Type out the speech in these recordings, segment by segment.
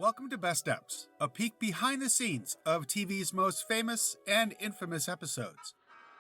Welcome to Best Eps, a peek behind the scenes of TV's most famous and infamous episodes.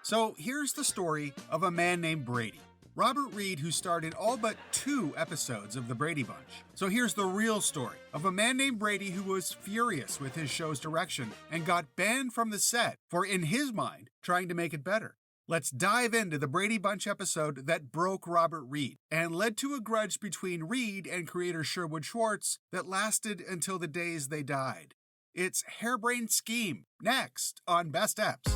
So here's the story of a man named Brady. Robert Reed, who starred in all but 2 episodes of The Brady Bunch. So here's the real story of a man named Brady who was furious with his show's direction and got banned from the set for, in his mind, trying to make it better. Let's dive into the Brady Bunch episode that broke Robert Reed and led to a grudge between Reed and creator Sherwood Schwartz that lasted until the days they died. It's Harebrained Scheme, next on Best Eps.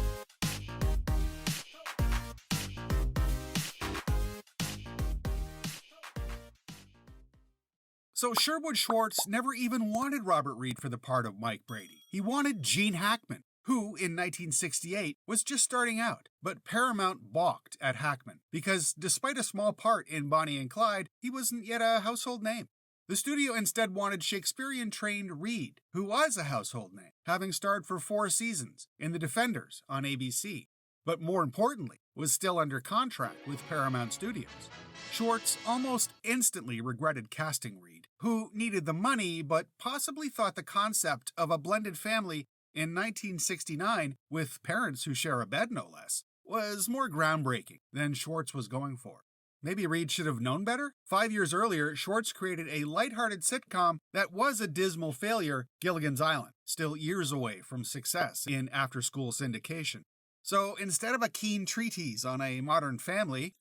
So Sherwood Schwartz never even wanted Robert Reed for the part of Mike Brady. He wanted Gene Hackman, who, in 1968, was just starting out. But Paramount balked at Hackman, because despite a small part in Bonnie and Clyde, he wasn't yet a household name. The studio instead wanted Shakespearean-trained Reed, who was a household name, having starred for 4 seasons in The Defenders on ABC, but more importantly, was still under contract with Paramount Studios. Schwartz almost instantly regretted casting Reed, who needed the money but possibly thought the concept of a blended family in 1969, with parents who share a bed no less, was more groundbreaking than Schwartz was going for. Maybe Reed should have known better? 5 years earlier, Schwartz created a lighthearted sitcom that was a dismal failure, Gilligan's Island, still years away from success in after-school syndication. So instead of a keen treatise on a modern family,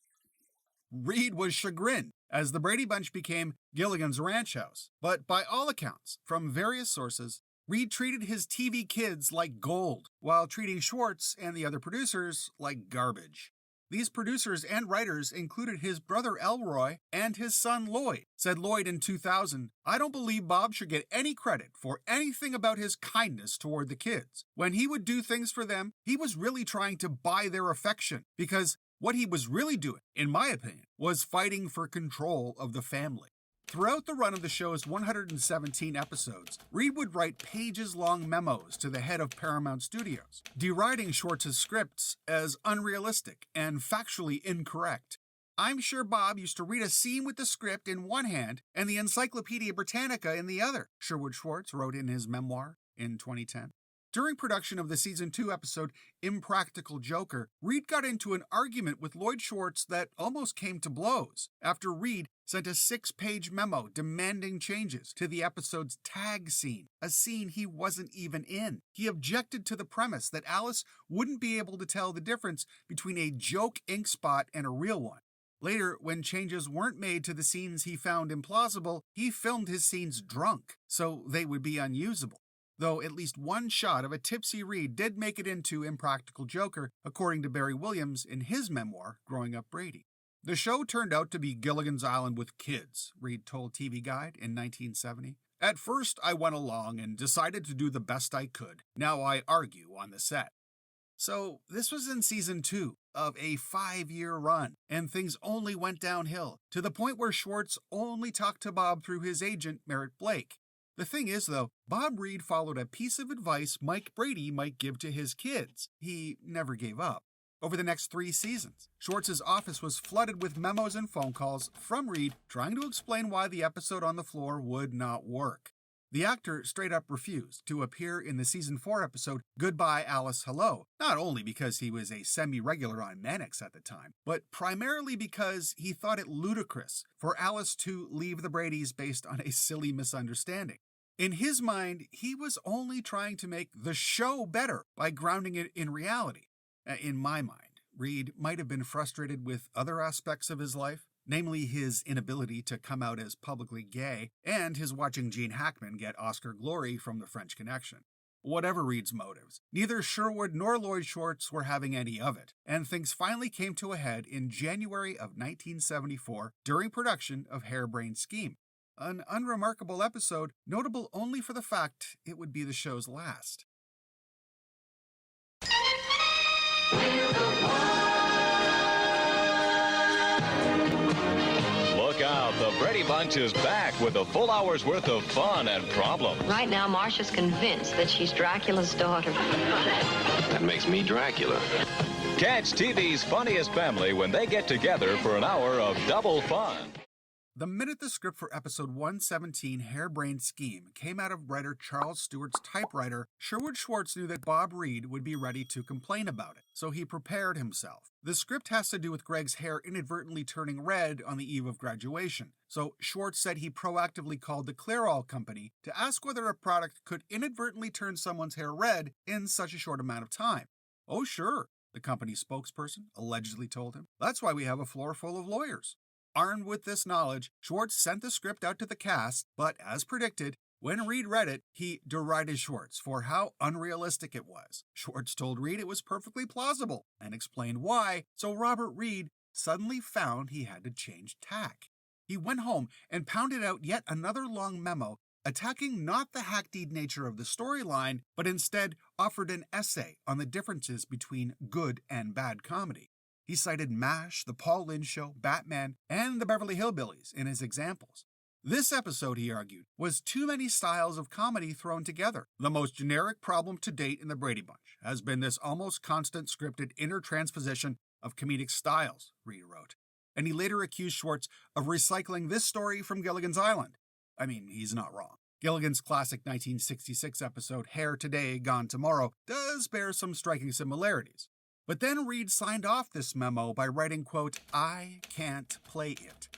Reed was chagrined as the Brady Bunch became Gilligan's Ranch House. But by all accounts, from various sources, Reed treated his TV kids like gold, while treating Schwartz and the other producers like garbage. These producers and writers included his brother LLoyd and his son LLoyd. Said LLoyd in 2000, "I don't believe Bob should get any credit for anything about his kindness toward the kids. When he would do things for them, he was really trying to buy their affection, because what he was really doing, in my opinion, was fighting for control of the family." Throughout the run of the show's 117 episodes, Reed would write pages-long memos to the head of Paramount Studios, deriding Schwartz's scripts as unrealistic and factually incorrect. "I'm sure Bob used to read a scene with the script in one hand and the Encyclopedia Britannica in the other," Sherwood Schwartz wrote in his memoir in 2010. During production of the Season 2 episode Impractical Joker, Reed got into an argument with LLoyd Schwartz that almost came to blows after Reed sent a 6-page memo demanding changes to the episode's tag scene, a scene he wasn't even in. He objected to the premise that Alice wouldn't be able to tell the difference between a joke ink spot and a real one. Later, when changes weren't made to the scenes he found implausible, he filmed his scenes drunk, so they would be unusable. Though at least one shot of a tipsy Reed did make it into Impractical Joker, according to Barry Williams in his memoir, Growing Up Brady. "The show turned out to be Gilligan's Island with kids," Reed told TV Guide in 1970. "At first, I went along and decided to do the best I could. Now I argue on the set." So this was in Season 2 of a 5-year run, and things only went downhill, to the point where Schwartz only talked to Bob through his agent, Merritt Blake. The thing is, though, Bob Reed followed a piece of advice Mike Brady might give to his kids. He never gave up. Over the next 3 seasons, Schwartz's office was flooded with memos and phone calls from Reed trying to explain why the episode on the floor would not work. The actor straight up refused to appear in the Season 4 episode Goodbye Alice Hello, not only because he was a semi-regular on Mannix at the time, but primarily because he thought it ludicrous for Alice to leave the Bradys based on a silly misunderstanding. In his mind, he was only trying to make the show better by grounding it in reality. In my mind, Reed might have been frustrated with other aspects of his life, namely his inability to come out as publicly gay and his watching Gene Hackman get Oscar glory from The French Connection. Whatever Reed's motives, neither Sherwood nor LLoyd Schwartz were having any of it, and things finally came to a head in January of 1974 during production of Harebrained Scheme. An unremarkable episode, notable only for the fact it would be the show's last. Look out, the Brady Bunch is back with a full hour's worth of fun and problems. Right now, Marcia's convinced that she's Dracula's daughter. That makes me Dracula. Catch TV's funniest family when they get together for an hour of double fun. The minute the script for episode 117, Harebrained Scheme, came out of writer Charles Stewart's typewriter, Sherwood Schwartz knew that Bob Reed would be ready to complain about it, so he prepared himself. The script has to do with Greg's hair inadvertently turning red on the eve of graduation, so Schwartz said he proactively called the Clairol company to ask whether a product could inadvertently turn someone's hair red in such a short amount of time. "Oh, sure," the company's spokesperson allegedly told him. "That's why we have a floor full of lawyers." Armed with this knowledge, Schwartz sent the script out to the cast, but as predicted, when Reed read it, he derided Schwartz for how unrealistic it was. Schwartz told Reed it was perfectly plausible and explained why, so Robert Reed suddenly found he had to change tack. He went home and pounded out yet another long memo attacking not the hackneyed nature of the storyline, but instead offered an essay on the differences between good and bad comedy. He cited MASH, The Paul Lynde Show, Batman, and the Beverly Hillbillies in his examples. This episode, he argued, was too many styles of comedy thrown together. The most generic problem to date in the Brady Bunch has been this almost constant scripted intertransposition of comedic styles, Reed wrote. And he later accused Schwartz of recycling this story from Gilligan's Island. I mean, he's not wrong. Gilligan's classic 1966 episode, Hair Today, Gone Tomorrow, does bear some striking similarities. But then Reed signed off this memo by writing, quote, "I can't play it."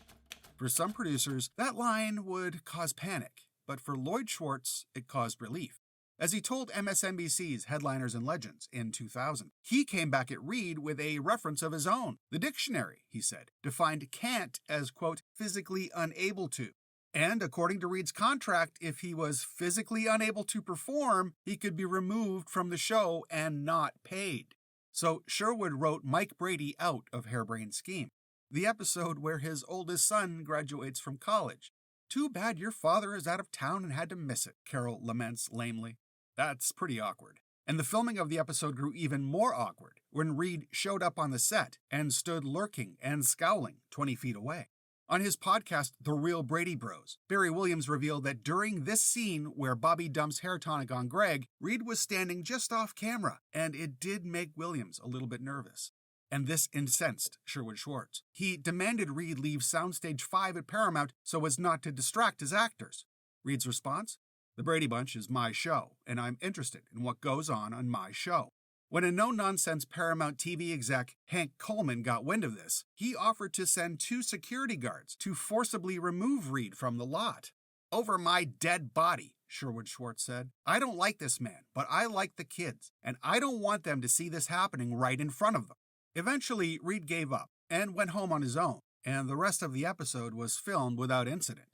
For some producers, that line would cause panic, but for LLoyd Schwartz, it caused relief. As he told MSNBC's Headliners and Legends in 2000, he came back at Reed with a reference of his own. The dictionary, he said, defined can't as, quote, physically unable to. And according to Reed's contract, if he was physically unable to perform, he could be removed from the show and not paid. So Sherwood wrote Mike Brady out of Harebrained Scheme, the episode where his oldest son graduates from college. "Too bad your father is out of town and had to miss it," Carol laments lamely. That's pretty awkward. And the filming of the episode grew even more awkward when Reed showed up on the set and stood lurking and scowling 20 feet away. On his podcast, The Real Brady Bros, Barry Williams revealed that during this scene where Bobby dumps hair tonic on Greg, Reed was standing just off camera, and it did make Williams a little bit nervous. And this incensed Sherwood Schwartz. He demanded Reed leave Soundstage 5 at Paramount so as not to distract his actors. Reed's response? "The Brady Bunch is my show, and I'm interested in what goes on my show." When a no-nonsense Paramount TV exec, Hank Coleman, got wind of this, he offered to send 2 security guards to forcibly remove Reed from the lot. "Over my dead body," Sherwood Schwartz said. "I don't like this man, but I like the kids, and I don't want them to see this happening right in front of them." Eventually, Reed gave up and went home on his own, and the rest of the episode was filmed without incident.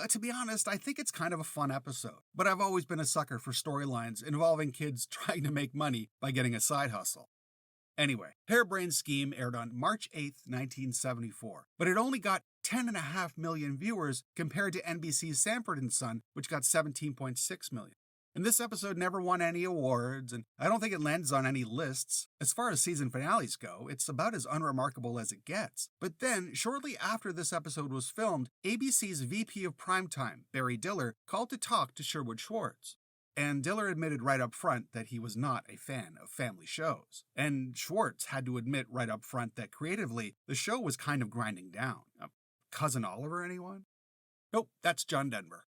To be honest, I think it's kind of a fun episode, but I've always been a sucker for storylines involving kids trying to make money by getting a side hustle. Anyway, Harebrained Scheme aired on March 8, 1974, but it only got 10.5 million viewers compared to NBC's Sanford & Son, which got 17.6 million. And this episode never won any awards, and I don't think it lands on any lists. As far as season finales go, it's about as unremarkable as it gets. But then, shortly after this episode was filmed, ABC's VP of Primetime, Barry Diller, called to talk to Sherwood Schwartz. And Diller admitted right up front that he was not a fan of family shows. And Schwartz had to admit right up front that creatively, the show was kind of grinding down. Cousin Oliver, anyone? Nope, that's John Denver.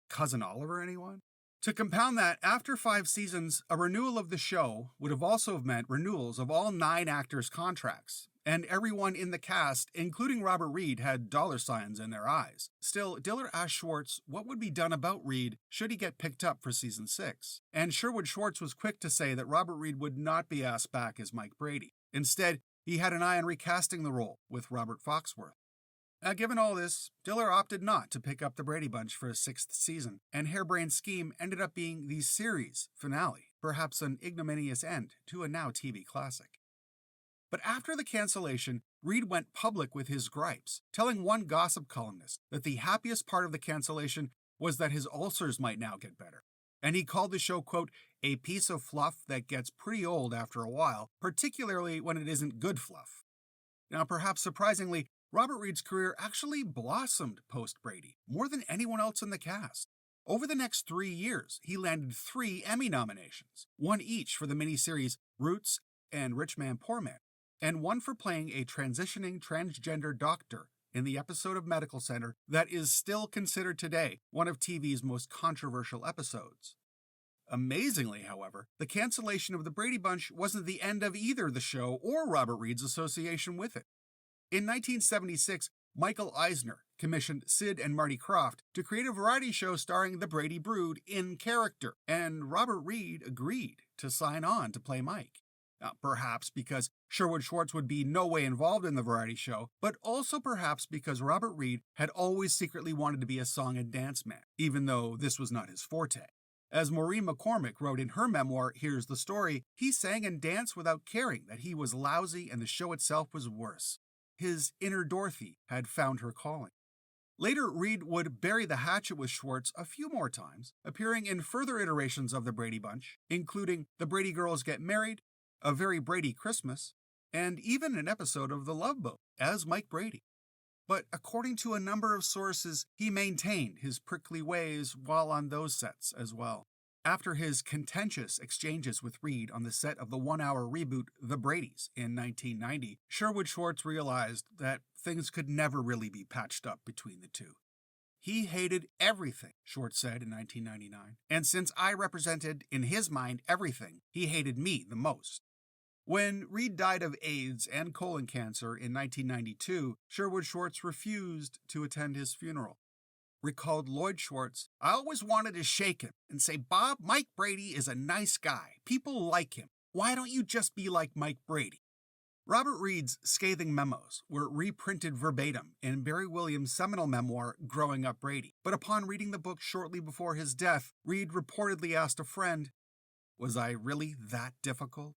Cousin Oliver, anyone? To compound that, after 5 seasons, a renewal of the show would have also meant renewals of all 9 actors' contracts, and everyone in the cast, including Robert Reed, had dollar signs in their eyes. Still, Diller asked Schwartz what would be done about Reed should he get picked up for season 6, and Sherwood Schwartz was quick to say that Robert Reed would not be asked back as Mike Brady. Instead, he had an eye on recasting the role with Robert Foxworth. Given all this, Diller opted not to pick up the Brady Bunch for a 6th season, and Harebrained Scheme ended up being the series finale, perhaps an ignominious end to a now TV classic. But after the cancellation, Reed went public with his gripes, telling one gossip columnist that the happiest part of the cancellation was that his ulcers might now get better. And he called the show, quote, "a piece of fluff that gets pretty old after a while, particularly when it isn't good fluff." Now, perhaps surprisingly, Robert Reed's career actually blossomed post-Brady, more than anyone else in the cast. Over the next 3 years, he landed 3 Emmy nominations, one each for the miniseries Roots and Rich Man, Poor Man, and one for playing a transitioning transgender doctor in the episode of Medical Center that is still considered today one of TV's most controversial episodes. Amazingly, however, the cancellation of the Brady Bunch wasn't the end of either the show or Robert Reed's association with it. In 1976, Michael Eisner commissioned Sid and Marty Krofft to create a variety show starring the Brady Brood in character, and Robert Reed agreed to sign on to play Mike. Perhaps because Sherwood Schwartz would be no way involved in the variety show, but also perhaps because Robert Reed had always secretly wanted to be a song and dance man, even though this was not his forte. As Maureen McCormick wrote in her memoir, Here's the Story, he sang and danced without caring that he was lousy and the show itself was worse. His inner Dorothy had found her calling. Later, Reed would bury the hatchet with Schwartz a few more times, appearing in further iterations of the Brady Bunch, including The Brady Girls Get Married, A Very Brady Christmas, and even an episode of The Love Boat as Mike Brady. But according to a number of sources, he maintained his prickly ways while on those sets as well. After his contentious exchanges with Reed on the set of the one-hour reboot The Bradys in 1990, Sherwood Schwartz realized that things could never really be patched up between the two. He hated everything, Schwartz said in 1999, and since I represented, in his mind, everything, he hated me the most. When Reed died of AIDS and colon cancer in 1992, Sherwood Schwartz refused to attend his funeral. Recalled LLoyd Schwartz, I always wanted to shake him and say, Bob, Mike Brady is a nice guy. People like him. Why don't you just be like Mike Brady? Robert Reed's scathing memos were reprinted verbatim in Barry Williams' seminal memoir, Growing Up Brady. But upon reading the book shortly before his death, Reed reportedly asked a friend, was I really that difficult?